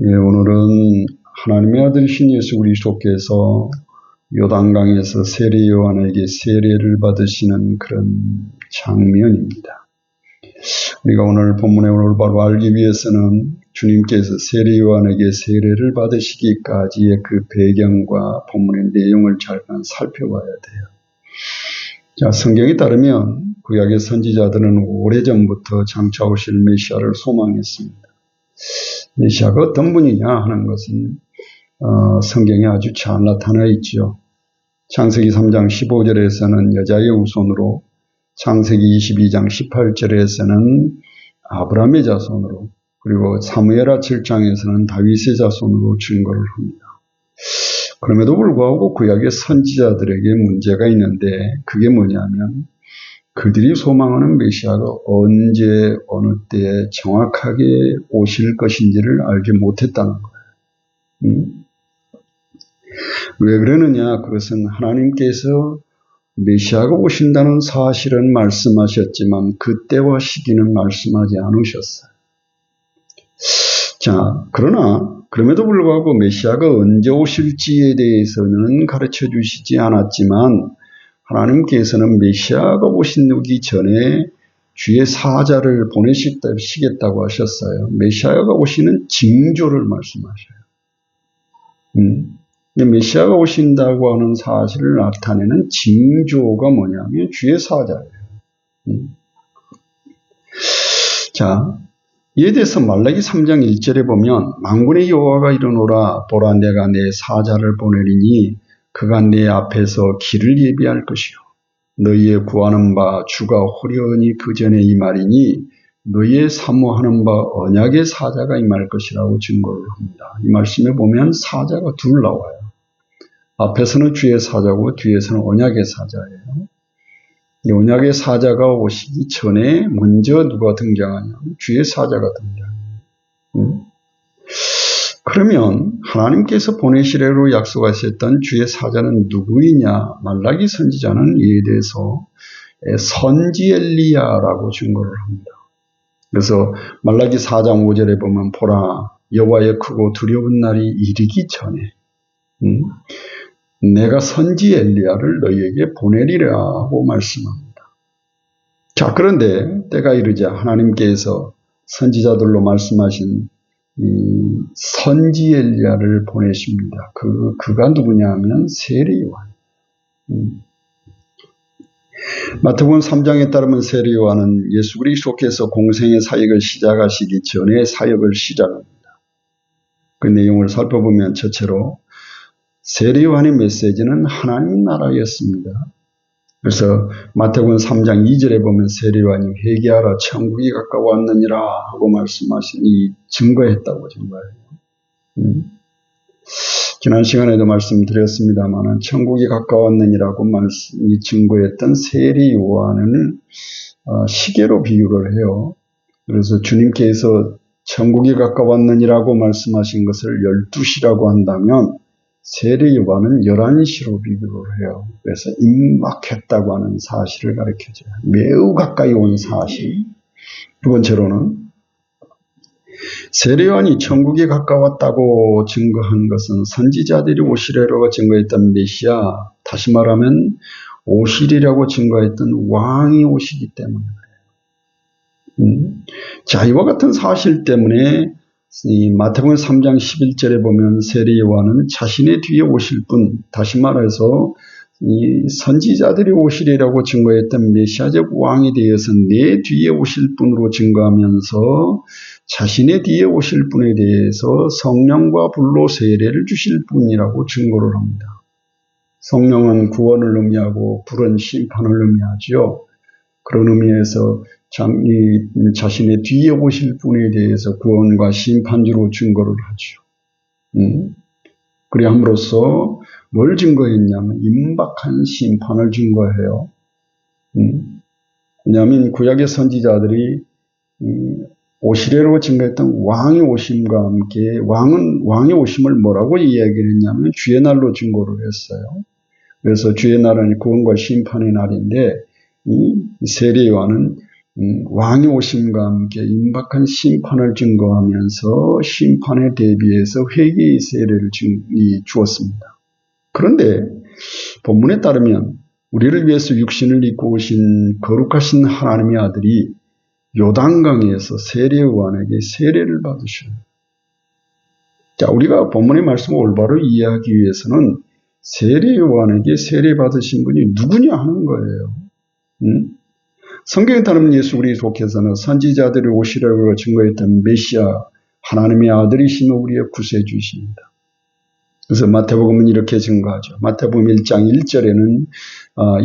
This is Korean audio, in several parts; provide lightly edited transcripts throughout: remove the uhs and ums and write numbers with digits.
오늘은 하나님의 아들이신 예수 그리스도께서 요단강에서 세례 요한에게 세례를 받으시는 그런 장면입니다. 우리가 오늘 본문에 오늘 바로 알기 위해서는 주님께서 세례 요한에게 세례를 받으시기까지의 그 배경과 본문의 내용을 잘 살펴봐야 돼요. 자, 성경에 따르면 구약의 선지자들은 오래전부터 장차 오실 메시아를 소망했습니다. 메시아가 어떤 분이냐 하는 것은 성경에 아주 잘 나타나 있죠. 창세기 3장 15절에서는 여자의 후손으로, 창세기 22장 18절에서는 아브라함의 자손으로, 그리고 사무엘하 7장에서는 다윗의 자손으로 증거를 합니다. 그럼에도 불구하고 구약의 선지자들에게 문제가 있는데, 그게 뭐냐면 그들이 소망하는 메시아가 언제 어느 때에 정확하게 오실 것인지를 알지 못했다는 거예요. 왜 그러느냐? 그것은 하나님께서 메시아가 오신다는 사실은 말씀하셨지만 그때와 시기는 말씀하지 않으셨어요. 자, 그러나 그럼에도 불구하고 메시아가 언제 오실지에 대해서는 가르쳐 주시지 않았지만 하나님께서는 메시아가 오시기 전에 주의 사자를 보내시겠다고 하셨어요. 메시아가 오시는 징조를 말씀하셔요. 메시아가 오신다고 하는 사실을 나타내는 징조가 뭐냐면 주의 사자예요. 자, 이에 대해서 말라기 3장 1절에 보면 만군의 여호와가 이르노라, 보라 내가 내 사자를 보내리니 그가 내 앞에서 길을 예비할 것이요 너희의 구하는 바 주가 호련히 그 전에 임하리니 너희의 사모하는 바 언약의 사자가 임할 것이라고 증거를 합니다. 이 말씀에 보면 사자가 둘 나와요. 앞에서는 주의 사자고 뒤에서는 언약의 사자예요. 이 언약의 사자가 오시기 전에 먼저 누가 등장하냐면 주의 사자가 등장해요. 그러면 하나님께서 보내시려고 약속하셨던 주의 사자는 누구이냐? 말라기 선지자는 이에 대해서 선지 엘리야라고 증거를 합니다. 그래서 말라기 4장 5절에 보면 보라 여호와의 크고 두려운 날이 이르기 전에 내가 선지 엘리야를 너희에게 보내리라고 말씀합니다. 자, 그런데 때가 이르자 하나님께서 선지자들로 말씀하신 이 선지 엘리야를 보내십니다. 그가 누구냐 하면 세례 요한. 마태복음 3장에 따르면 세례 요한은 예수 그리스도께서 공생의 사역을 시작하시기 전에 사역을 시작합니다. 그 내용을 살펴보면 첫째로 세례 요한의 메시지는 하나님 나라였습니다. 그래서 마태복음 3장 2절에 보면 세례 요한이 회개하라 천국이 가까웠느니라 하고 말씀하시니 증거했다고 증거해요. 지난 시간에도 말씀드렸습니다만 천국이 가까웠느니라고 증거했던 세례 요한을 시계로 비유를 해요. 그래서 주님께서 천국이 가까웠느니라고 말씀하신 것을 12시라고 한다면 세례 요한은 11시로 비교를 해요. 그래서 임박했다고 하는 사실을 가르쳐줘요. 매우 가까이 온 사실. 두 번째로는 세례 요한이 천국이 가까웠다고 증거한 것은 선지자들이 오시리라고 증거했던 메시아, 다시 말하면 오시리라고 증거했던 왕이 오시기 때문에 그래요. 자, 이와 같은 사실 때문에 이 마태복음 3장 11절에 보면 세례 요한은 자신의 뒤에 오실 분, 다시 말해서 이 선지자들이 오시리라고 증거했던 메시아적 왕에 대해서 내 뒤에 오실 분으로 증거하면서 자신의 뒤에 오실 분에 대해서 성령과 불로 세례를 주실 분이라고 증거를 합니다. 성령은 구원을 의미하고 불은 심판을 의미하죠. 그런 의미에서 자신의 뒤에 오실 분에 대해서 구원과 심판주로 증거를 하죠. 그래 함으로써 뭘 증거했냐면 임박한 심판을 증거해요. 왜냐하면 구약의 선지자들이 오시리라고 증거했던 왕의 오심과 함께 왕의 오심을 뭐라고 이야기를 했냐면 주의 날로 증거를 했어요. 그래서 주의 날은 구원과 심판의 날인데 이 세례 요한은 왕이 오심과 함께 임박한 심판을 증거하면서 심판에 대비해서 회개의 세례를 주었습니다. 그런데 본문에 따르면 우리를 위해서 육신을 입고 오신 거룩하신 하나님의 아들이 요단강에서 세례요한에게 세례를 받으셔요. 자, 우리가 본문의 말씀을 올바로 이해하기 위해서는 세례요한에게 세례 받으신 분이 누구냐 하는 거예요. 성경에 따르면 예수 그리스도께서는 선지자들이 오시려고 증거했던 메시아 하나님의 아들이신 우리의 구세주이십니다. 그래서 마태복음은 이렇게 증거하죠. 마태복음 1장 1절에는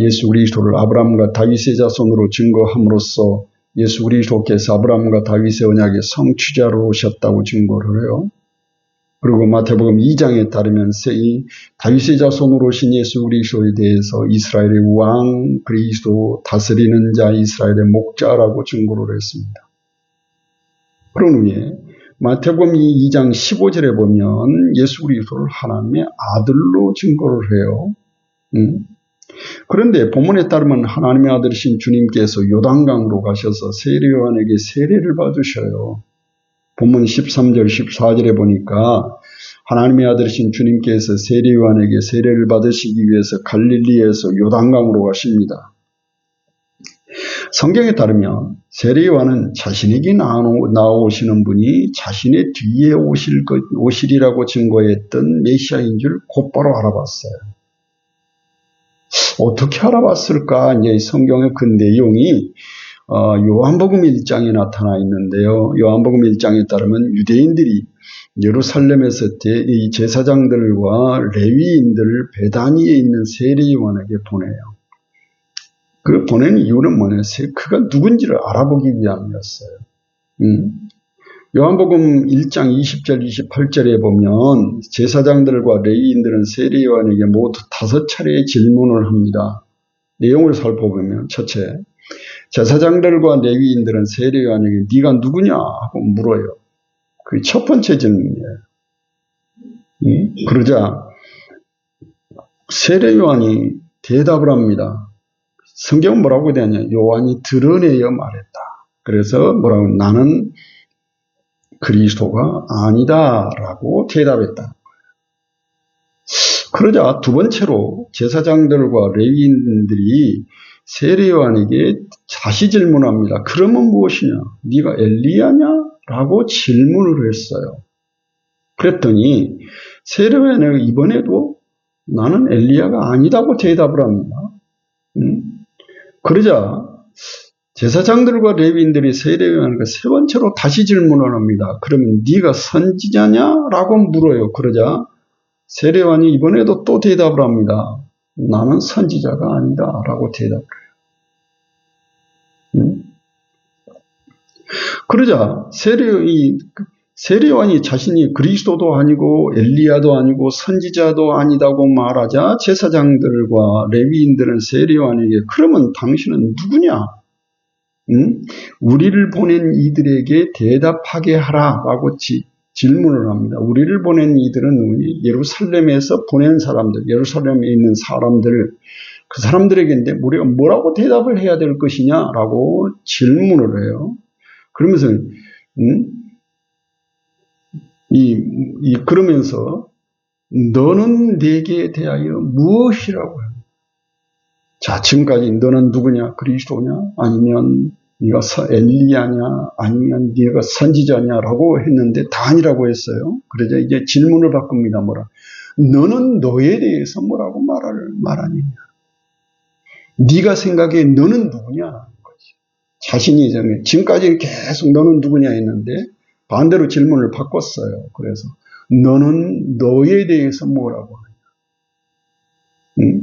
예수 그리스도를 아브라함과 다윗의 자손으로 증거함으로써 예수 그리스도께서 아브라함과 다윗의 언약의 성취자로 오셨다고 증거를 해요. 그리고 마태복음 2장에 따르면 이 다윗의 자손으로 오신 예수 그리스도에 대해서 이스라엘의 왕 그리스도 다스리는 자 이스라엘의 목자라고 증거를 했습니다. 그런 후에 마태복음 2장 15절에 보면 예수 그리스도를 하나님의 아들로 증거를 해요. 그런데 본문에 따르면 하나님의 아들이신 주님께서 요단강으로 가셔서 세례요한에게 세례를 받으셔요. 본문 13절 14절에 보니까 하나님의 아들이신 주님께서 세례요한에게 세례를 받으시기 위해서 갈릴리에서 요단강으로 가십니다. 성경에 따르면 세례요한은 자신에게 나오시는 분이 자신의 뒤에 오시리라고 증거했던 메시아인 줄 곧바로 알아봤어요. 어떻게 알아봤을까? 이제 성경의 그 내용이 요한복음 1장에 나타나 있는데요. 요한복음 1장에 따르면 유대인들이 예루살렘에서 이 제사장들과 레위인들을 베다니에 있는 세례요한에게 보내요. 그 보낸 이유는 뭐냐? 그가 누군지를 알아보기 위함이었어요. 요한복음 1장 20절 28절에 보면 제사장들과 레위인들은 세례요한에게 모두 5차례의 질문을 합니다. 내용을 살펴보면 첫째, 제사장들과 레위인들은 세례요한에게 네가 누구냐 하고 물어요. 그게 첫 번째 질문이에요. 그러자 세례요한이 대답을 합니다. 성경은 뭐라고 되냐? 요한이 드러내어 말했다. 그래서 뭐라고? 나는 그리스도가 아니다라고 대답했다. 그러자 두 번째로 제사장들과 레위인들이 세례요한에게 다시 질문합니다. 그러면 무엇이냐? 네가 엘리야냐? 라고 질문을 했어요. 그랬더니 세례요한은 이번에도 나는 엘리야가 아니다고 대답을 합니다. 그러자 제사장들과 레위인들이 세례요한에게 세 번째로 다시 질문을 합니다. 그러면 네가 선지자냐? 라고 물어요. 그러자 세례요한이 이번에도 또 대답을 합니다. 나는 선지자가 아니다 라고 대답을 해요. 그러자 세례요한이 자신이 그리스도도 아니고 엘리야도 아니고 선지자도 아니다고 말하자 제사장들과 레위인들은 세례요한에게 그러면 당신은 누구냐? 우리를 보낸 이들에게 대답하게 하라라고 질문을 합니다. 우리를 보낸 이들은 누구니? 예루살렘에서 보낸 사람들, 예루살렘에 있는 사람들, 그 사람들에게인데 우리가 뭐라고 대답을 해야 될 것이냐라고 질문을 해요. 그러면서 그러면서 너는 내게 대하여 무엇이라고 해요? 자, 지금까지 너는 누구냐? 그리스도냐? 아니면 네가 엘리야냐? 아니면 네가 선지자냐라고 했는데 다 아니라고 했어요. 그러자 이제 질문을 바꿉니다. 뭐라? 너는 너에 대해서 뭐라고 말하느냐? 네가 생각해 너는 누구냐? 자신이 지금까지 계속 너는 누구냐 했는데 반대로 질문을 바꿨어요. 그래서 너는 너에 대해서 뭐라고 하냐?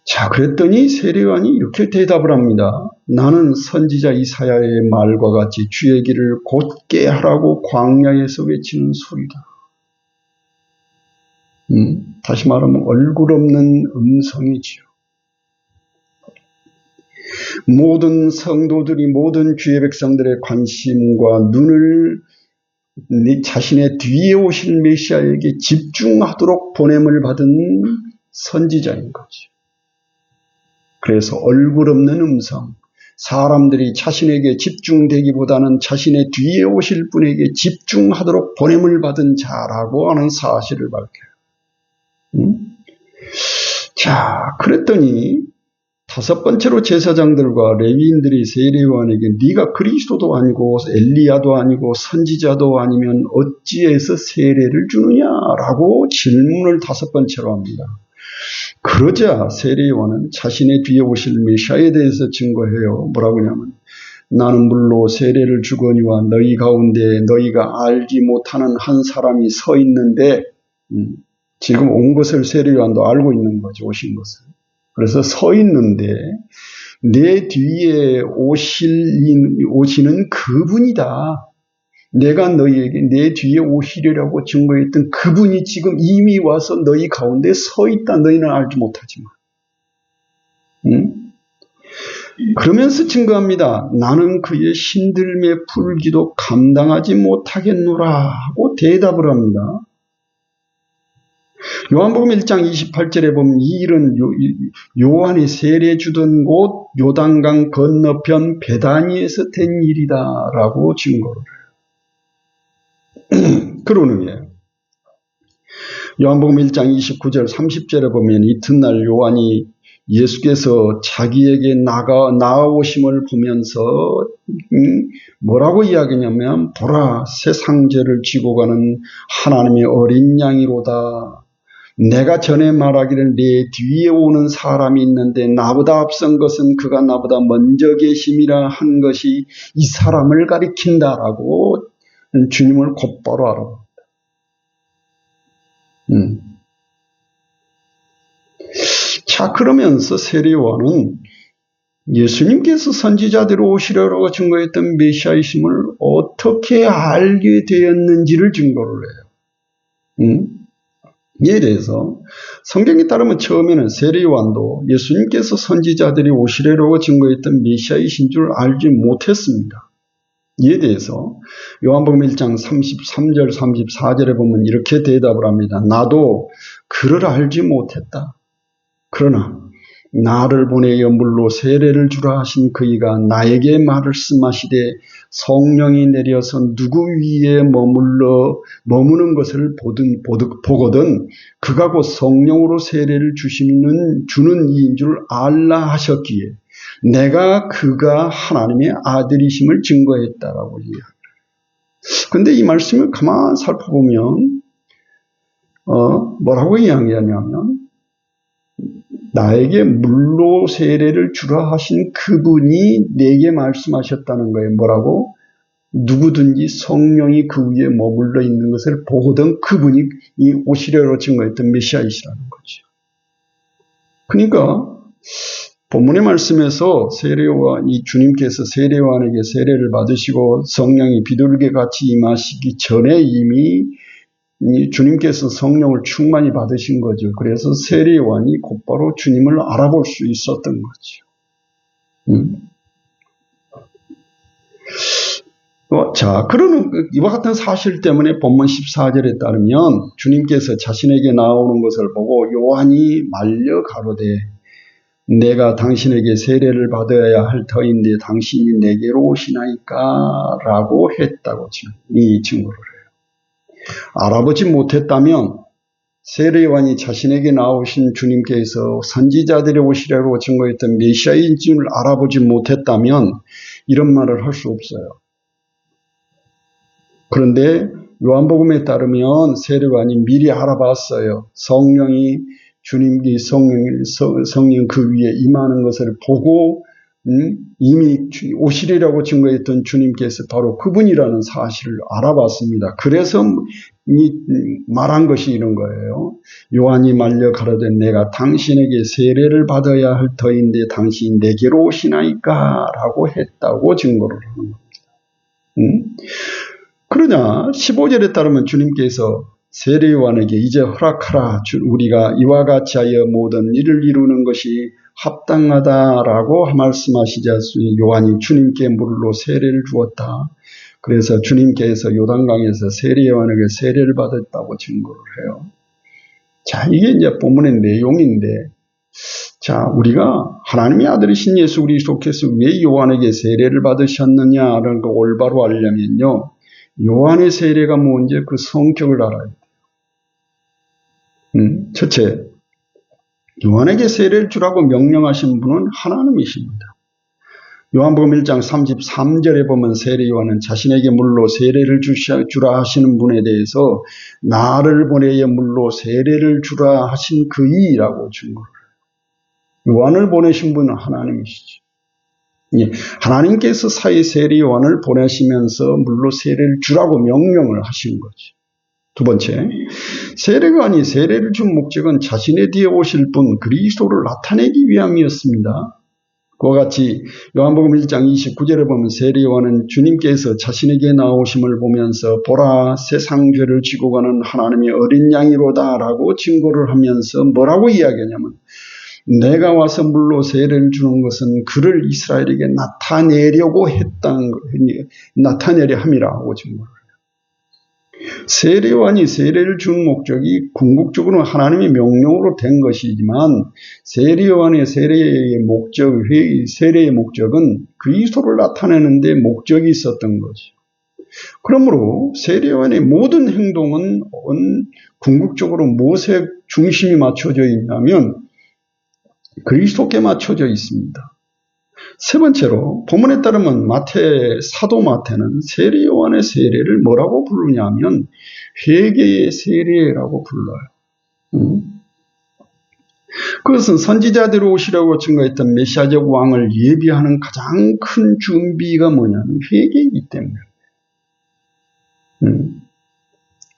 자, 그랬더니 세례요한이 이렇게 대답을 합니다. 나는 선지자 이사야의 말과 같이 주의 길을 곧게 하라고 광야에서 외치는 소리다. 다시 말하면 얼굴 없는 음성이지요. 모든 성도들이 모든 주의 백성들의 관심과 눈을 자신의 뒤에 오실 메시아에게 집중하도록 보냄을 받은 선지자인 거죠. 그래서 얼굴 없는 음성, 사람들이 자신에게 집중되기보다는 자신의 뒤에 오실 분에게 집중하도록 보냄을 받은 자라고 하는 사실을 밝혀요. 자, 그랬더니 다섯 번째로 제사장들과 레위인들이 세례요한에게 네가 그리스도도 아니고 엘리야도 아니고 선지자도 아니면 어찌해서 세례를 주느냐라고 질문을 다섯 번째로 합니다. 그러자 세례요한은 자신의 뒤에 오실 메시아에 대해서 증거해요. 뭐라고 하냐면 나는 물로 세례를 주거니와 너희 가운데 너희가 알지 못하는 한 사람이 서 있는데 지금 온 것을 세례요한도 알고 있는 거죠. 오신 것을. 그래서 서 있는데 내 뒤에 오시는 그분이다. 내가 너희에게 내 뒤에 오시리라고 증거했던 그분이 지금 이미 와서 너희 가운데 서 있다. 너희는 알지 못하지만. 그러면서 증거합니다. 나는 그의 신들매 풀기도 감당하지 못하겠노라 하고 대답을 합니다. 요한복음 1장 28절에 보면 이 일은 요한이 세례 주던 곳 요단강 건너편 베다니에서 된 일이다라고 증거를 해요. 그러는 거예요. 요한복음 1장 29절 30절에 보면 이튿날 요한이 예수께서 자기에게 나아오심을 보면서 뭐라고 이야기냐면 보라 새 상제를 쥐고 가는 하나님의 어린 양이로다. 내가 전에 말하기를 내 뒤에 오는 사람이 있는데 나보다 앞선 것은 그가 나보다 먼저 계심이라 한 것이 이 사람을 가리킨다라고 주님을 곧바로 알아봅니다. 자, 그러면서 세례요한은 예수님께서 선지자대로 오시려고 증거했던 메시아이심을 어떻게 알게 되었는지를 증거를 해요. 이에 대해서 성경에 따르면 처음에는 세례요한도 예수님께서 선지자들이 오시려고 증거했던 메시아이신 줄 알지 못했습니다. 이에 대해서 요한복음 1장 33절 34절에 보면 이렇게 대답을 합니다. 나도 그를 알지 못했다. 그러나 나를 보내어 물로 세례를 주라 하신 그이가 나에게 말씀하시되 성령이 내려서 누구 위에 머무는 것을 보거든 그가 곧 성령으로 세례를 주는 이인 줄 알라 하셨기에 내가 그가 하나님의 아들이심을 증거했다라고 이야기해요. 그런데 이 말씀을 가만 살펴보면 뭐라고 이야기하냐면 나에게 물로 세례를 주라 하신 그분이 내게 말씀하셨다는 거예요. 뭐라고? 누구든지 성령이 그 위에 머물러 있는 것을 보거든 그분이 이 오시려고 증거했던 메시아이시라는 거죠. 그러니까 본문의 말씀에서 세례요한이 주님께서 세례요한에게 세례를 받으시고 성령이 비둘기 같이 임하시기 전에 이미 주님께서 성령을 충만히 받으신 거죠. 그래서 세례요한이 곧바로 주님을 알아볼 수 있었던 거죠. 자, 그러는 이와 같은 사실 때문에 본문 14절에 따르면 주님께서 자신에게 나오는 것을 보고 요한이 말려 가로되 내가 당신에게 세례를 받아야 할 터인데 당신이 내게로 오시나이까 라고 했다고 이 증거를 해요. 알아보지 못했다면 세례요한이 자신에게 나오신 주님께서 선지자들이 오시려고 증거했던 메시아인 줄 알아보지 못했다면 이런 말을 할 수 없어요. 그런데 요한복음에 따르면 세례요한이 미리 알아봤어요. 성령이 주님이 성령 그 위에 임하는 것을 보고 이미 오시리라고 증거했던 주님께서 바로 그분이라는 사실을 알아봤습니다. 그래서 말한 것이 이런 거예요. 요한이 말려 가로되 내가 당신에게 세례를 받아야 할 터인데 당신이 내게로 오시나이까 라고 했다고 증거를 하는 겁니다. 그러나 15절에 따르면 주님께서 세례요한에게 이제 허락하라. 우리가 이와 같이 하여 모든 일을 이루는 것이 합당하다라고 말씀하시자 요한이 주님께 물로 세례를 주었다. 그래서 주님께서 요단강에서 세례요한에게 세례를 받았다고 증거를 해요. 자, 이게 이제 본문의 내용인데 자, 우리가 하나님의 아들이신 예수 그리스도께서 왜 요한에게 세례를 받으셨느냐라는 걸 올바로 알려면요, 요한의 세례가 뭔지 그 성격을 알아야 돼요. 첫째, 요한에게 세례를 주라고 명령하신 분은 하나님이십니다. 요한복음 1장 33절에 보면 세례 요한은 자신에게 물로 세례를 주라 하시는 분에 대해서 나를 보내어 물로 세례를 주라 하신 그이라고 증거를 해요. 요한을 보내신 분은 하나님이시죠. 하나님께서 사이 세례 요한을 보내시면서 물로 세례를 주라고 명령을 하신 거죠. 두 번째, 세례가 아닌 세례를 준 목적은 자신의 뒤에 오실 분 그리스도를 나타내기 위함이었습니다. 그와 같이 요한복음 1장 29절에 보면 세례 요한은 주님께서 자신에게 나오심을 보면서 보라 세상 죄를 지고 가는 하나님의 어린 양이로다 라고 증거를 하면서 뭐라고 이야기하냐면, 내가 와서 물로 세례를 주는 것은 그를 이스라엘에게 나타내려고 나타내려 함이라고 증거를 해요. 세례 요한이 세례를 준 목적이 궁극적으로는 하나님의 명령으로 된 것이지만, 세례 요한의 세례의 목적은 그리스도를 나타내는 데 목적이 있었던 거죠. 그러므로 세례 요한의 모든 행동은 궁극적으로 무엇에 중심이 맞춰져 있냐면 그리스도께 맞춰져 있습니다. 세 번째로 본문에 따르면 사도 마태는 세례 요한의 세례를 뭐라고 부르냐면 회개의 세례라고 불러요. 그것은 선지자들이 오시려고 증거했던 메시아적 왕을 예비하는 가장 큰 준비가 뭐냐면 회개이기 때문에.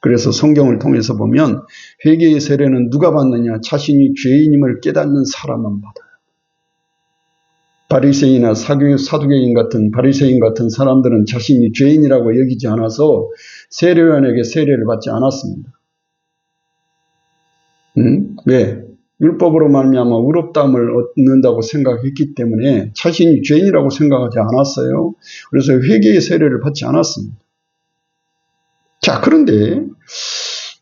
그래서 성경을 통해서 보면 회개의 세례는 누가 받느냐? 자신이 죄인임을 깨닫는 사람만 받아요. 바리새인이나 사두개인 같은 바리새인 같은 사람들은 자신이 죄인이라고 여기지 않아서 세례 요한에게 세례를 받지 않았습니다. 왜? 율법으로 말미암아 의롭다함을 얻는다고 생각했기 때문에 자신이 죄인이라고 생각하지 않았어요. 그래서 회개의 세례를 받지 않았습니다. 자, 그런데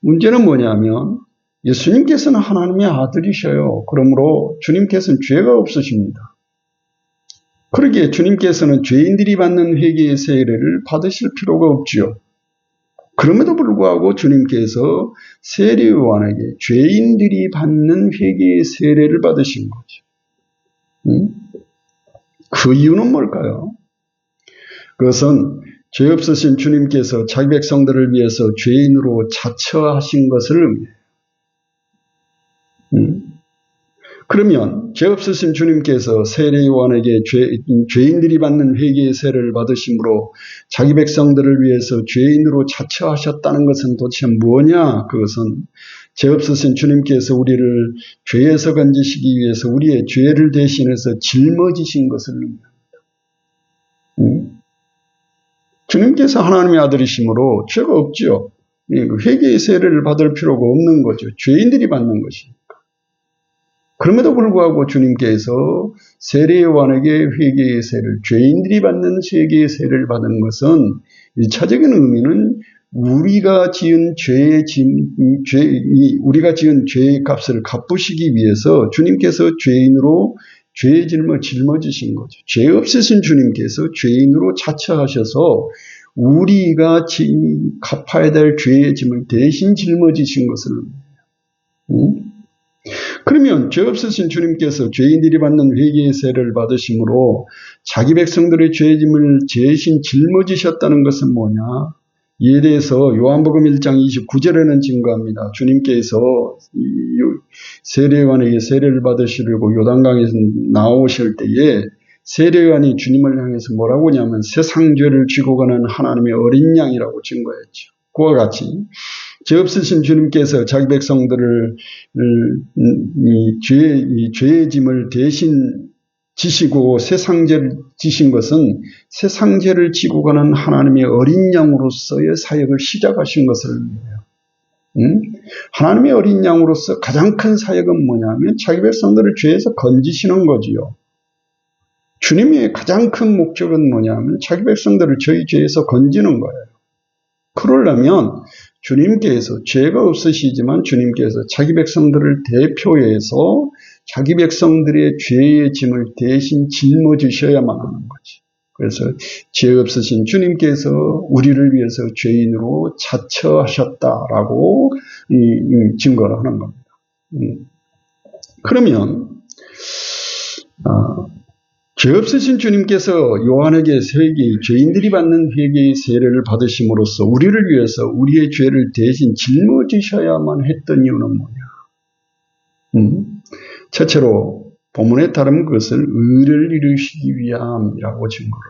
문제는 뭐냐면 예수님께서는 하나님의 아들이셔요. 그러므로 주님께서는 죄가 없으십니다. 그러기에 주님께서는 죄인들이 받는 회개의 세례를 받으실 필요가 없지요. 그럼에도 불구하고 주님께서 세례 요한에게 죄인들이 받는 회개의 세례를 받으신 거죠. 그 이유는 뭘까요? 그것은 죄 없으신 주님께서 자기 백성들을 위해서 죄인으로 자처하신 것을 의미해요. 그러면 죄 없으신 주님께서 세례 요한에게 죄인들이 받는 회개의 세례를 받으심으로 자기 백성들을 위해서 죄인으로 자처하셨다는 것은 도대체 뭐냐? 그것은 죄 없으신 주님께서 우리를 죄에서 건지시기 위해서 우리의 죄를 대신해서 짊어지신 것을 의미합니다. 주님께서 하나님의 아들이심으로 죄가 없죠. 회개의 세례를 받을 필요가 없는 거죠. 죄인들이 받는 것이니까. 그럼에도 불구하고 주님께서 세례 요한에게 회개의 세례를, 죄인들이 받는 회개의 세례를 받은 것은 1차적인 의미는 우리가 지은 죄의 값을 갚으시기 위해서 주님께서 죄인으로 죄의 짐을 짊어지신 거죠. 죄 없으신 주님께서 죄인으로 자처하셔서 우리가 갚아야 될 죄의 짐을 대신 짊어지신 것을 의미해요. 그러면 죄 없으신 주님께서 죄인들이 받는 회개의 세례를 받으심으로 자기 백성들의 죄의 짐을 대신 짊어지셨다는 것은 뭐냐? 이에 대해서 요한복음 1장 29절에는 증거합니다. 주님께서 세례 요한에게 세례를 받으시려고 요단강에서 나오실 때에 세례 요한이 주님을 향해서 뭐라고 하냐면 세상 죄를 지고 가는 하나님의 어린 양이라고 증거했죠. 그와 같이 죄 없으신 주님께서 자기 백성들을 죄의 짐을 대신 지시고 세상 죄를 지신 것은 세상 죄를 지고 가는 하나님의 어린 양으로서의 사역을 시작하신 것을 의미해요. 하나님의 어린 양으로서 가장 큰 사역은 뭐냐면 자기 백성들을 죄에서 건지시는 거지요. 주님의 가장 큰 목적은 뭐냐면 자기 백성들을 저희 죄에서 건지는 거예요. 그러려면 주님께서 죄가 없으시지만 주님께서 자기 백성들을 대표해서 자기 백성들의 죄의 짐을 대신 짊어지셔야만 하는 거지. 그래서 죄 없으신 주님께서 우리를 위해서 죄인으로 자처하셨다라고 증거를 하는 겁니다. 그러면 죄 없으신 주님께서 요한에게 죄인들이 받는 회개의 세례를 받으심으로써 우리를 위해서 우리의 죄를 대신 짊어지셔야만 했던 이유는 뭐냐? 첫째로 본문에 따르면 그것을 의를 이루시기 위함이라고 증거를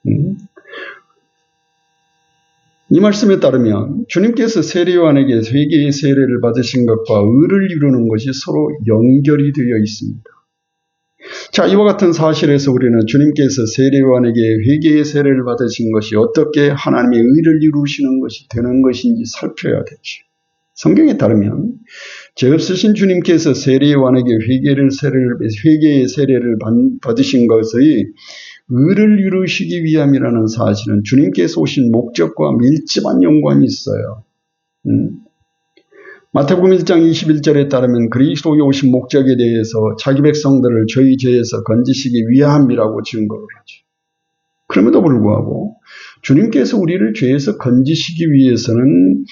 해요. 이 말씀에 따르면 주님께서 세례 요한에게 회개의 세례를 받으신 것과 의를 이루는 것이 서로 연결이 되어 있습니다. 자, 이와 같은 사실에서 우리는 주님께서 세례 요한에게 회개의 세례를 받으신 것이 어떻게 하나님의 의를 이루시는 것이 되는 것인지 살펴야 되죠. 성경에 따르면 죄 없으신 주님께서 세례 요한에게 회개의 세례를 받으신 것의 의를 이루시기 위함이라는 사실은 주님께서 오신 목적과 밀접한 연관이 있어요. 마태복음 1장 21절에 따르면 그리스도의 오신 목적에 대해서 자기 백성들을 저희 죄에서 건지시기 위함이라고 증거를 하죠. 그럼에도 불구하고 주님께서 우리를 죄에서 건지시기 위해서는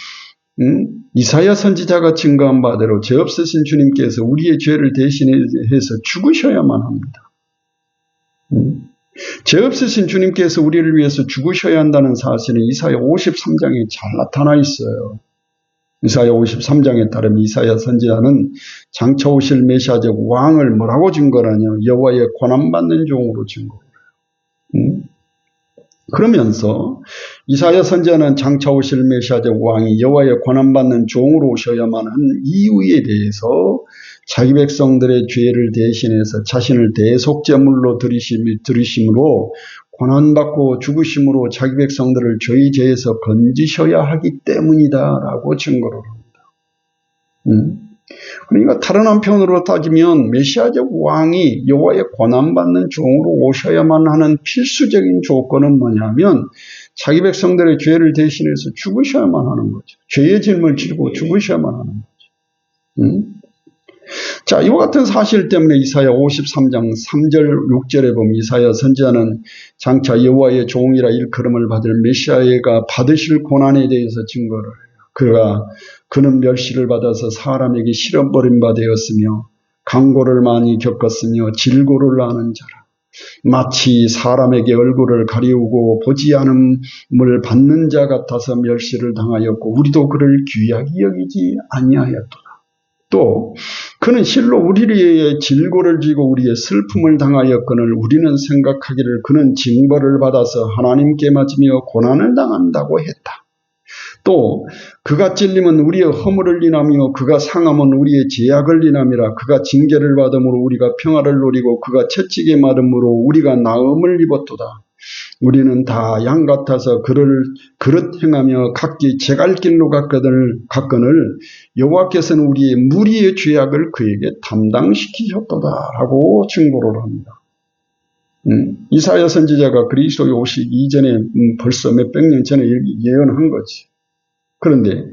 이사야 선지자가 증거한 바대로 죄 없으신 주님께서 우리의 죄를 대신해서 죽으셔야만 합니다. 죄 없으신 주님께서 우리를 위해서 죽으셔야 한다는 사실은 이사야 53장에 잘 나타나 있어요. 이사야 53장에 따르면 이사야 선지자는 장차 오실 메시아적 왕을 뭐라고 증거하냐면 여호와의 고난받는 종으로 증거해요. 그러면서 이사야 선지자는 장차 오실 메시아적 왕이 여호와의 고난받는 종으로 오셔야만 한 이유에 대해서 자기 백성들의 죄를 대신해서 자신을 대속제물로 들이심으로 고난받고 죽으심으로 자기 백성들을 죄의 죄에서 건지셔야 하기 때문이다라고 증거를 합니다. 그러니까 다른 한편으로 따지면 메시아적 왕이 여호와의 고난받는 종으로 오셔야만 하는 필수적인 조건은 뭐냐면 자기 백성들의 죄를 대신해서 죽으셔야만 하는 거죠. 죄의 짐을 지고 죽으셔야만 하는 거죠. 자, 이와 같은 사실 때문에 이사야 53장 3절 6절에 보면 이사야 선지자는 장차 여호와의 종이라 일컬음을 받을 메시아가 받으실 고난에 대해서 증거를 해요. 그는 멸시를 받아서 사람에게 실어버린 바 되었으며 강고를 많이 겪었으며 질고를 아는 자라. 마치 사람에게 얼굴을 가리우고 보지 않음을 받는 자 같아서 멸시를 당하였고 우리도 그를 귀하게 여기지 아니하였도다. 또 그는 실로 우리의 질고를 지고 우리의 슬픔을 당하였거늘 우리는 생각하기를 그는 징벌을 받아서 하나님께 맞으며 고난을 당한다고 했다. 또 그가 찔림은 우리의 허물을 인하며 그가 상함은 우리의 죄악을 인함이라. 그가 징계를 받음으로 우리가 평화를 누리고 그가 채찍에 맞음으로 우리가 나음을 입었도다. 우리는 다 양 같아서 그릇 행하며 각기 제갈 길로 갔거늘 여호와께서는 우리의 무리의 죄악을 그에게 담당시키셨도다라고 증거를 합니다. 이사야 선지자가 그리스도의 오시기 이전에 벌써 몇백 년 전에 예언한 거지. 그런데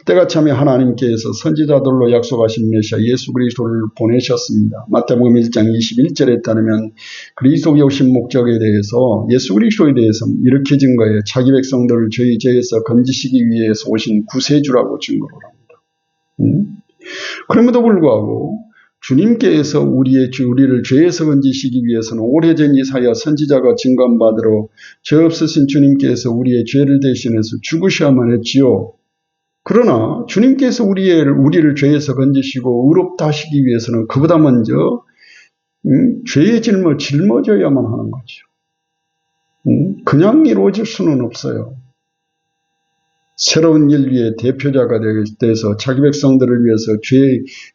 때가 차면 하나님께서 선지자들로 약속하신 메시아 예수 그리스도를 보내셨습니다. 마태복음 1장 21절에 따르면 그리스도의 오신 목적에 대해서 예수 그리스도에 대해서 이렇게 증거해요. 자기 백성들을 저희 죄에서 건지시기 위해서 오신 구세주라고 증거를 합니다. 그럼에도 불구하고 주님께서 우리를 죄에서 건지시기 위해서는 오래전 이사야 선지자가 증거한 바대로 죄 없으신 주님께서 우리의 죄를 대신해서 죽으셔야만 했지요. 그러나 주님께서 우리를 죄에서 건지시고 의롭다 하시기 위해서는 그보다 먼저 죄의 짐을 짊어져야만 하는 거죠. 그냥 이루어질 수는 없어요. 새로운 인류의 대표자가 돼서 자기 백성들을 위해서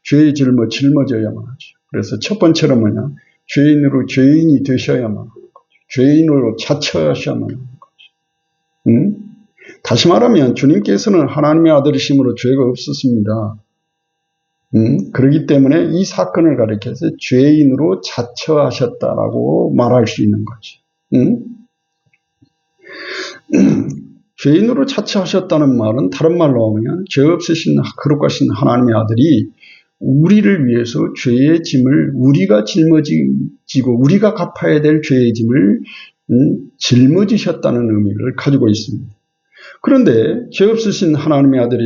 죄의 짐을 짊어져야만 하죠. 그래서 첫 번째로 뭐냐? 죄인이 되셔야만 하는 거죠. 죄인으로 자처하셔야만 하는 거죠. 다시 말하면 주님께서는 하나님의 아들이심으로 죄가 없었습니다. 그렇기 때문에 이 사건을 가리켜서 죄인으로 자처하셨다라고 말할 수 있는 거죠. 죄인으로 자처하셨다는 말은 다른 말로 하면 죄 없으신 거룩하신 하나님의 아들이 우리를 위해서 죄의 짐을 우리가 짊어지고 우리가 갚아야 될 죄의 짐을 짊어지셨다는 의미를 가지고 있습니다. 그런데 죄 없으신 하나님의 아들이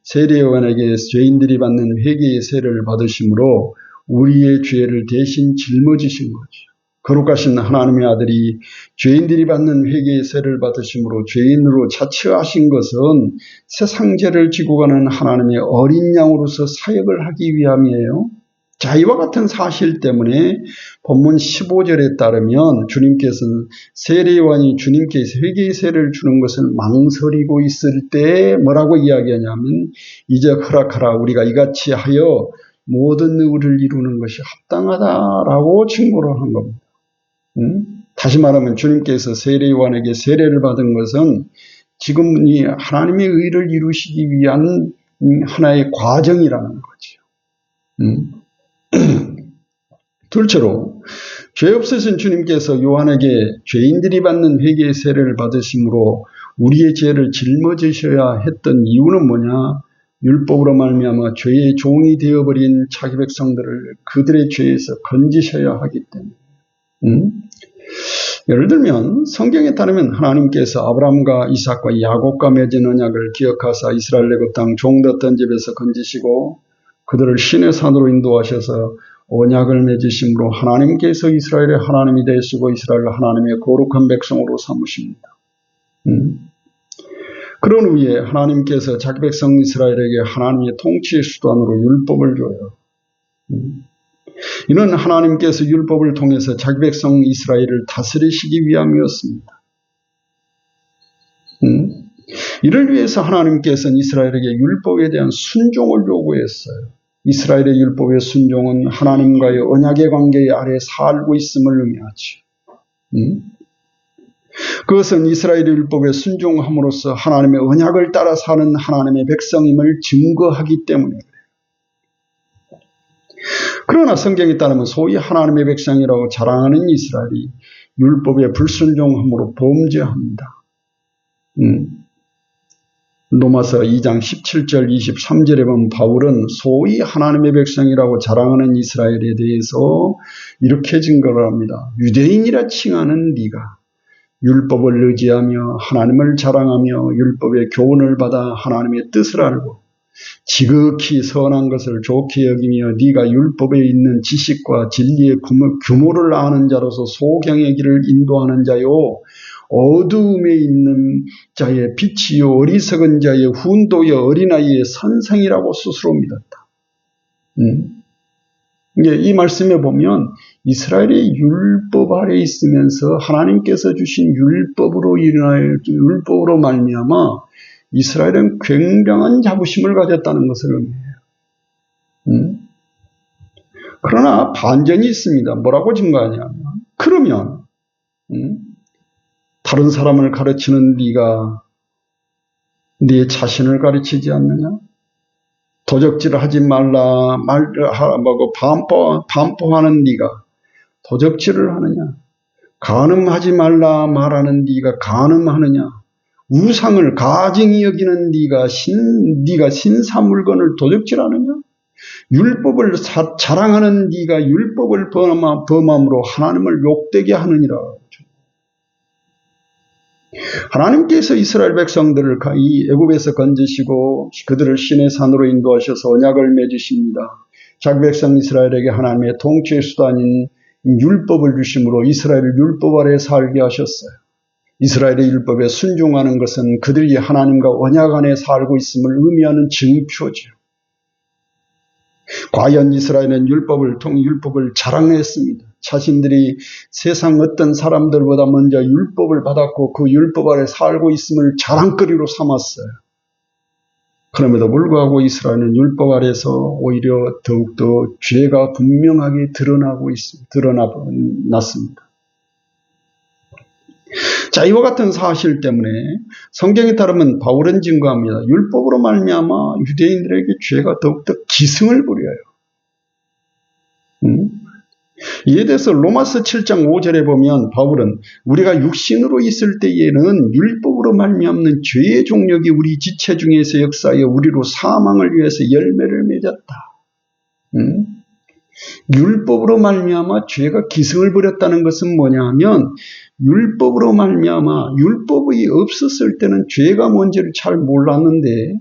세례요한에게 죄인들이 받는 회개의 세례를 받으심으로 우리의 죄를 대신 짊어지신 거죠. 거룩하신 하나님의 아들이 죄인들이 받는 회개의 세례를 받으심으로 죄인으로 자처하신 것은 세상 죄를 지고 가는 하나님의 어린 양으로서 사역을 하기 위함이에요. 자, 이와 같은 사실 때문에 본문 15절에 따르면 주님께서는 세례요한이 주님께 회개의 세례를 주는 것을 망설이고 있을 때 뭐라고 이야기하냐면 이제 허락하라 우리가 이같이 하여 모든 의를 이루는 것이 합당하다라고 증거를 한 겁니다. 다시 말하면 주님께서 세례요한에게 세례를 받은 것은 지금 이 하나님의 의를 이루시기 위한 하나의 과정이라는 거죠. 둘째로 죄 없으신 주님께서 요한에게 죄인들이 받는 회개의 세례를 받으심으로 우리의 죄를 짊어지셔야 했던 이유는 뭐냐? 율법으로 말미암아 죄의 종이 되어버린 자기 백성들을 그들의 죄에서 건지셔야 하기 때문에. 예를 들면 성경에 따르면 하나님께서 아브라함과 이삭과 야곱과 맺은 언약을 기억하사 이스라엘 애굽 땅 종되었던 집에서 건지시고 그들을 신의 산으로 인도하셔서 언약을 맺으심으로 하나님께서 이스라엘의 하나님이 되시고 이스라엘을 하나님의 거룩한 백성으로 삼으십니다. 그런 후에 하나님께서 자기 백성 이스라엘에게 하나님의 통치의 수단으로 율법을 줘요. 이는 하나님께서 율법을 통해서 자기 백성 이스라엘을 다스리시기 위함이었습니다. 이를 위해서 하나님께서는 이스라엘에게 율법에 대한 순종을 요구했어요. 이스라엘의 율법의 순종은 하나님과의 언약의 관계 아래 살고 있음을 의미하죠. 그것은 이스라엘의 율법에 순종함으로써 하나님의 언약을 따라 사는 하나님의 백성임을 증거하기 때문에 그래요. 그러나 성경에 따르면 소위 하나님의 백성이라고 자랑하는 이스라엘이 율법에 불순종함으로 범죄합니다. 로마서 2장 17절 23절에 보면 바울은 소위 하나님의 백성이라고 자랑하는 이스라엘에 대해서 이렇게 증거를 합니다. 유대인이라 칭하는 네가 율법을 의지하며 하나님을 자랑하며 율법의 교훈을 받아 하나님의 뜻을 알고 지극히 선한 것을 좋게 여기며 네가 율법에 있는 지식과 진리의 규모를 아는 자로서 소경의 길을 인도하는 자요 어두움에 있는 자의 빛이요 어리석은 자의 훈도여 어린아이의 선생이라고 스스로 믿었다. 이 말씀에 보면 이스라엘의 율법 아래 있으면서 하나님께서 주신 율법으로 말미암아 이스라엘은 굉장한 자부심을 가졌다는 것을 의미해요. 그러나 반전이 있습니다. 뭐라고 증거하냐면 그러면 다른 사람을 가르치는 네가 네 자신을 가르치지 않느냐? 도적질을 하지 말라 반포하는 네가 도적질을 하느냐? 간음하지 말라 말하는 네가 간음하느냐? 우상을 가증히 여기는 네가 신사 물건을 도적질하느냐? 율법을 자랑하는 네가 율법을 범함으로 하나님을 욕되게 하느니라. 하나님께서 이스라엘 백성들을 이 애굽에서 건지시고 그들을 신의 산으로 인도하셔서 언약을 맺으십니다. 자기 백성 이스라엘에게 하나님의 통치의 수단인 율법을 주심으로 이스라엘을 율법 아래 살게 하셨어요. 이스라엘의 율법에 순종하는 것은 그들이 하나님과 언약 안에 살고 있음을 의미하는 증표죠. 과연 이스라엘은 율법을 자랑했습니다. 자신들이 세상 어떤 사람들보다 먼저 율법을 받았고 그 율법 아래 살고 있음을 자랑거리로 삼았어요. 그럼에도 불구하고 이스라엘은 율법 아래서 오히려 더욱더 죄가 분명하게 드러났습니다. 자, 이와 같은 사실 때문에 성경에 따르면 바울은 증거합니다. 율법으로 말미암아 유대인들에게 죄가 더욱더 기승을 부려요. 이에 대해서 로마서 7장 5절에 보면 바울은 우리가 육신으로 있을 때에는 율법으로 말미암는 죄의 종력이 우리 지체 중에서 역사하여 우리로 사망을 위해서 열매를 맺었다. 율법으로 말미암아 죄가 기승을 부렸다는 것은 뭐냐 하면 율법으로 말미암아 율법이 없었을 때는 죄가 뭔지를 잘 몰랐는데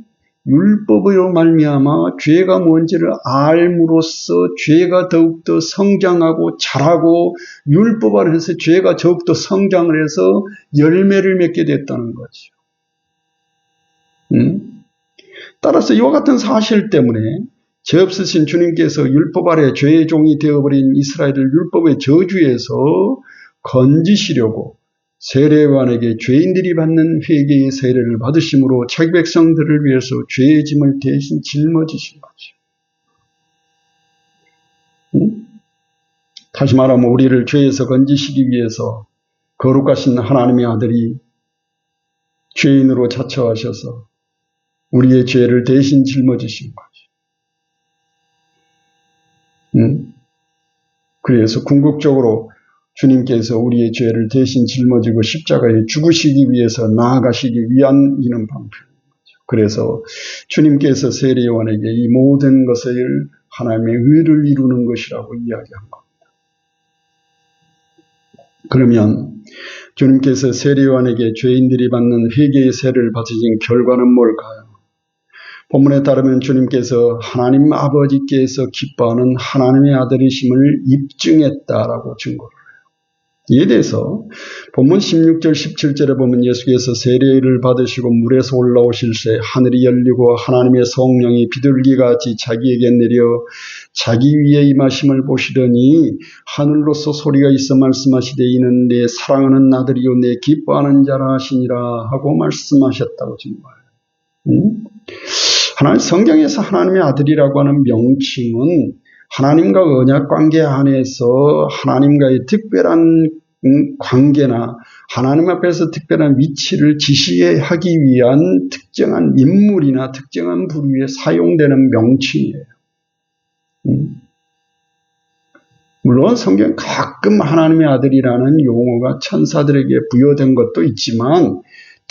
율법으로 말미암아 죄가 뭔지를 알므로써 죄가 더욱더 성장하고 자라고 율법 안에서 죄가 더욱더 성장을 해서 열매를 맺게 됐다는 거죠. 따라서 이와 같은 사실 때문에 죄 없으신 주님께서 율법 아래 죄의 종이 되어버린 이스라엘을 율법의 저주에서 건지시려고 세례요한에게 죄인들이 받는 회개의 세례를 받으심으로 자기 백성들을 위해서 죄의 짐을 대신 짊어지신 거죠. 다시 말하면 우리를 죄에서 건지시기 위해서 거룩하신 하나님의 아들이 죄인으로 자처하셔서 우리의 죄를 대신 짊어지신 거죠. 그래서 궁극적으로 주님께서 우리의 죄를 대신 짊어지고 십자가에 죽으시기 위해서 나아가시기 위한 이는 방편인 거죠. 그래서 주님께서 세례요한에게 이 모든 것을 하나님의 의를 이루는 것이라고 이야기한 겁니다. 그러면 주님께서 세례요한에게 죄인들이 받는 회개의 세례를 받으신 결과는 뭘까요? 본문에 따르면 주님께서 하나님 아버지께서 기뻐하는 하나님의 아들이심을 입증했다라고 증거를 해요. 이에 대해서 본문 16절 17절에 보면 예수께서 세례를 받으시고 물에서 올라오실새 하늘이 열리고 하나님의 성령이 비둘기같이 자기에게 내려 자기 위에 임하심을 보시더니 하늘로서 소리가 있어 말씀하시되 이는 내 사랑하는 아들이요 내 기뻐하는 자라 하시니라 하고 말씀하셨다고 증거해요. 하나님 성경에서 하나님의 아들이라고 하는 명칭은 하나님과 언약관계 안에서 하나님과의 특별한 관계나 하나님 앞에서 특별한 위치를 지시하기 위한 특정한 인물이나 특정한 부류에 사용되는 명칭이에요. 물론 성경 가끔 하나님의 아들이라는 용어가 천사들에게 부여된 것도 있지만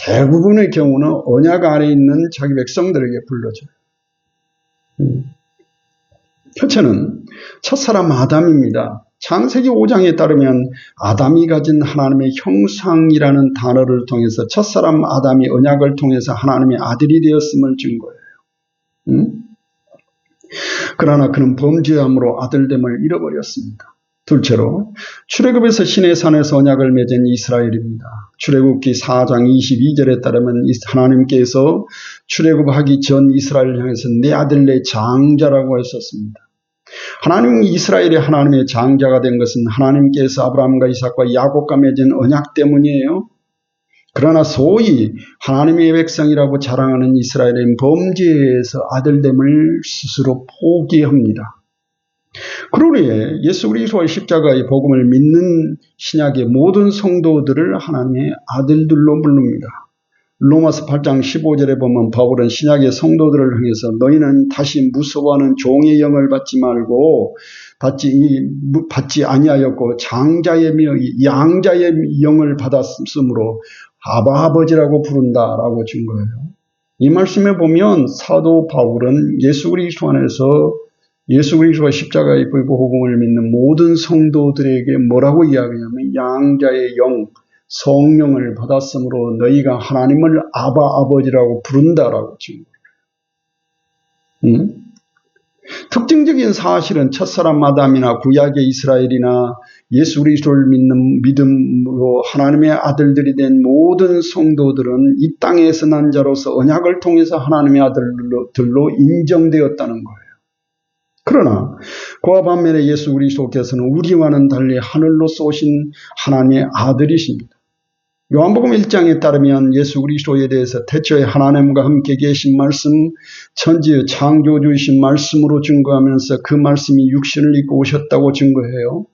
대부분의 경우는 언약 안에 있는 자기 백성들에게 불러줘요. 첫째는 첫사람 아담입니다. 창세기 5장에 따르면 아담이 가진 하나님의 형상이라는 단어를 통해서 첫사람 아담이 언약을 통해서 하나님의 아들이 되었음을 증거해요. 그러나 그는 범죄함으로 아들됨을 잃어버렸습니다. 둘째로 출애굽에서 시내 산에서 언약을 맺은 이스라엘입니다. 출애굽기 4장 22절에 따르면 하나님께서 출애굽하기 전 이스라엘을 향해서 내 아들 내 장자라고 했었습니다. 하나님이 이스라엘이 하나님의 장자가 된 것은 하나님께서 아브라함과 이삭과 야곱과 맺은 언약 때문이에요. 그러나 소위 하나님의 백성이라고 자랑하는 이스라엘은 범죄에서 아들됨을 스스로 포기합니다. 그러기에 예수 그리스도의 십자가의 복음을 믿는 신약의 모든 성도들을 하나님의 아들들로 부릅니다. 로마서 8장 15절에 보면 바울은 신약의 성도들을 향해서 너희는 다시 무서워하는 종의 영을 받지 말고 받지 아니하였고 양자의 영을 받았으므로 아바 아버지라고 부른다라고 증거해요. 이 말씀에 보면 사도 바울은 예수 그리스도 안에서 예수 그리스도가 십자가의 복음을 믿는 모든 성도들에게 뭐라고 이야기하냐면 양자의 영, 성령을 받았으므로 너희가 하나님을 아바 아버지라고 부른다라고 증거해요. 특징적인 사실은 첫사람 아담이나 구약의 이스라엘이나 예수 그리스도를 믿는 믿음으로 하나님의 아들들이 된 모든 성도들은 이 땅에서 난 자로서 언약을 통해서 하나님의 아들들로 인정되었다는 거예요. 그러나 그와 반면에 예수 그리스도께서는 우리와는 달리 하늘로서 오신 하나님의 아들이십니다. 요한복음 1장에 따르면 예수 그리스도에 대해서 태초에 하나님과 함께 계신 말씀, 천지의 창조주이신 말씀으로 증거하면서 그 말씀이 육신을 입고 오셨다고 증거해요.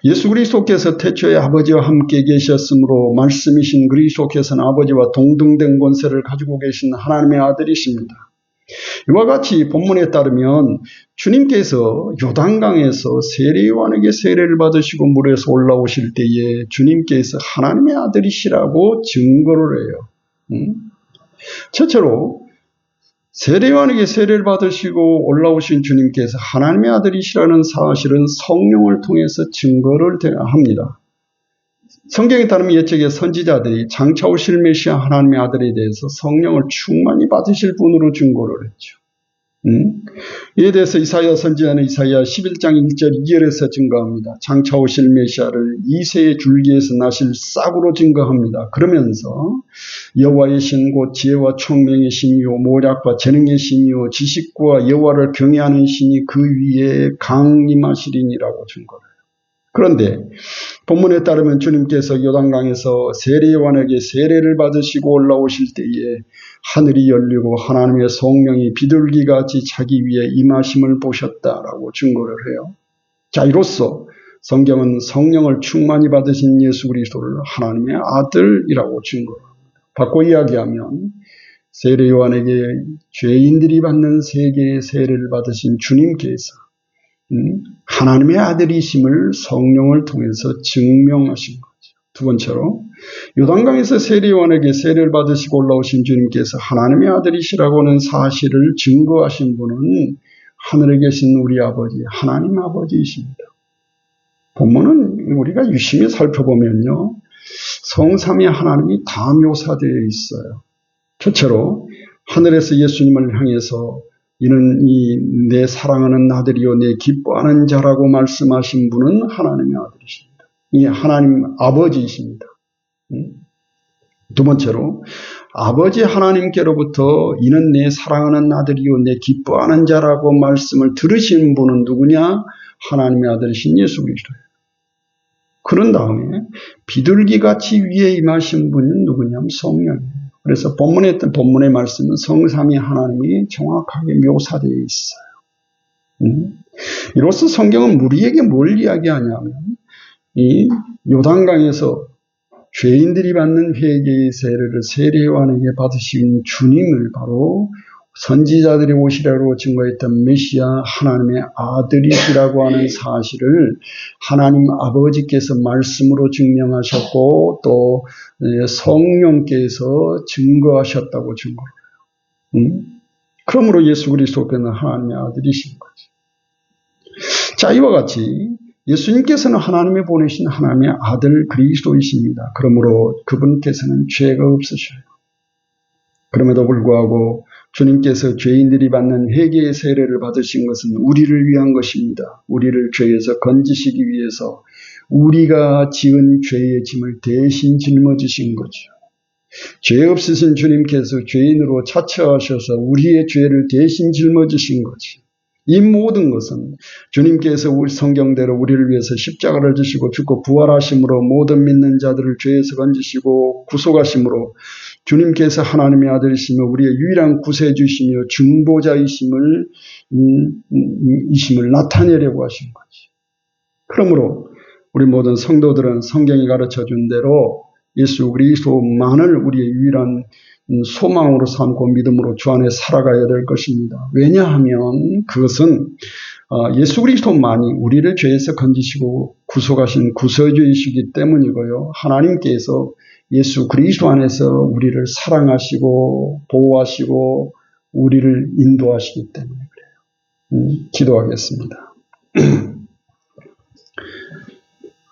예수 그리스도께서 태초에 아버지와 함께 계셨으므로 말씀이신 그리스도께서는 아버지와 동등된 권세를 가지고 계신 하나님의 아들이십니다. 이와 같이 본문에 따르면 주님께서 요단강에서 세례요한에게 세례를 받으시고 물에서 올라오실 때에 주님께서 하나님의 아들이시라고 증거를 해요. 첫째로 세례요한에게 세례를 받으시고 올라오신 주님께서 하나님의 아들이시라는 사실은 성령을 통해서 증거를 합니다. 성경에 따르면 옛적의 선지자들이 장차 오실 메시아 하나님의 아들에 대해서 성령을 충만히 받으실 분으로 증거를 했죠. 이에 대해서 이사야 선지자는 이사야 11장 1절 2절에서 증거합니다. 장차 오실 메시아를 이새의 줄기에서 나실 싹으로 증거합니다. 그러면서 여호와의 신 곧 지혜와 총명의 신이요 모략과 재능의 신이요 지식과 여호와를 경외하는 신이 그 위에 강림하시리니라고 증거를 해요. 그런데 본문에 따르면 주님께서 요단강에서 세례요한에게 세례를 받으시고 올라오실 때에 하늘이 열리고 하나님의 성령이 비둘기같이 자기 위에 임하심을 보셨다라고 증거를 해요. 자, 이로써 성경은 성령을 충만히 받으신 예수 그리스도를 하나님의 아들이라고 증거합니다. 바꿔 이야기하면 세례요한에게 죄인들이 받는 세계의 세례를 받으신 주님께서 하나님의 아들이심을 성령을 통해서 증명하신 거죠. 두 번째로 요단강에서 세례요한에게 세례를 받으시고 올라오신 주님께서 하나님의 아들이시라고 하는 사실을 증거하신 분은 하늘에 계신 우리 아버지 하나님 아버지이십니다. 본문은 우리가 유심히 살펴보면요, 성삼위 하나님이 다 묘사되어 있어요. 첫째로 하늘에서 예수님을 향해서 이는 내 사랑하는 아들이요 내 기뻐하는 자라고 말씀하신 분은 하나님의 아들이십니다. 이 하나님 아버지이십니다. 두 번째로 아버지 하나님께로부터 이는 내 사랑하는 아들이요 내 기뻐하는 자라고 말씀을 들으신 분은 누구냐? 하나님의 아들이신 예수 그리스도예요. 그런 다음에 비둘기같이 위에 임하신 분은 누구냐면 성령이에요. 그래서 본문의 말씀은 성삼위 하나님이 정확하게 묘사되어 있어요. 이로써 성경은 우리에게 뭘 이야기하냐면 이 요단강에서 죄인들이 받는 회개의 세례를 세례요한에게 받으신 주님을 바로 선지자들이 오시라고 증거했던 메시아 하나님의 아들이시라고 하는 사실을 하나님 아버지께서 말씀으로 증명하셨고 또 성령께서 증거하셨다고 증거해요. 그러므로 예수 그리스도께서는 하나님의 아들이신 거죠. 자, 이와 같이 예수님께서는 하나님이 보내신 하나님의 아들 그리스도이십니다. 그러므로 그분께서는 죄가 없으셔요. 그럼에도 불구하고 주님께서 죄인들이 받는 회개의 세례를 받으신 것은 우리를 위한 것입니다. 우리를 죄에서 건지시기 위해서 우리가 지은 죄의 짐을 대신 짊어지신 거죠. 죄 없으신 주님께서 죄인으로 차처하셔서 우리의 죄를 대신 짊어지신 거지. 이 모든 것은 주님께서 우리 성경대로 우리를 위해서 십자가를 지시고 죽고 부활하심으로 모든 믿는 자들을 죄에서 건지시고 구속하심으로 주님께서 하나님의 아들이시며 우리의 유일한 구세주이시며 중보자이심을 나타내려고 하신 거지. 그러므로 우리 모든 성도들은 성경이 가르쳐준 대로 예수 그리스도만을 우리의 유일한 소망으로 삼고 믿음으로 주 안에 살아가야 될 것입니다. 왜냐하면 그것은 예수 그리스도만이 우리를 죄에서 건지시고 구속하신 구세주이시기 때문이고요. 하나님께서 예수 그리스도 안에서 우리를 사랑하시고 보호하시고 우리를 인도하시기 때문에 그래요. 기도하겠습니다.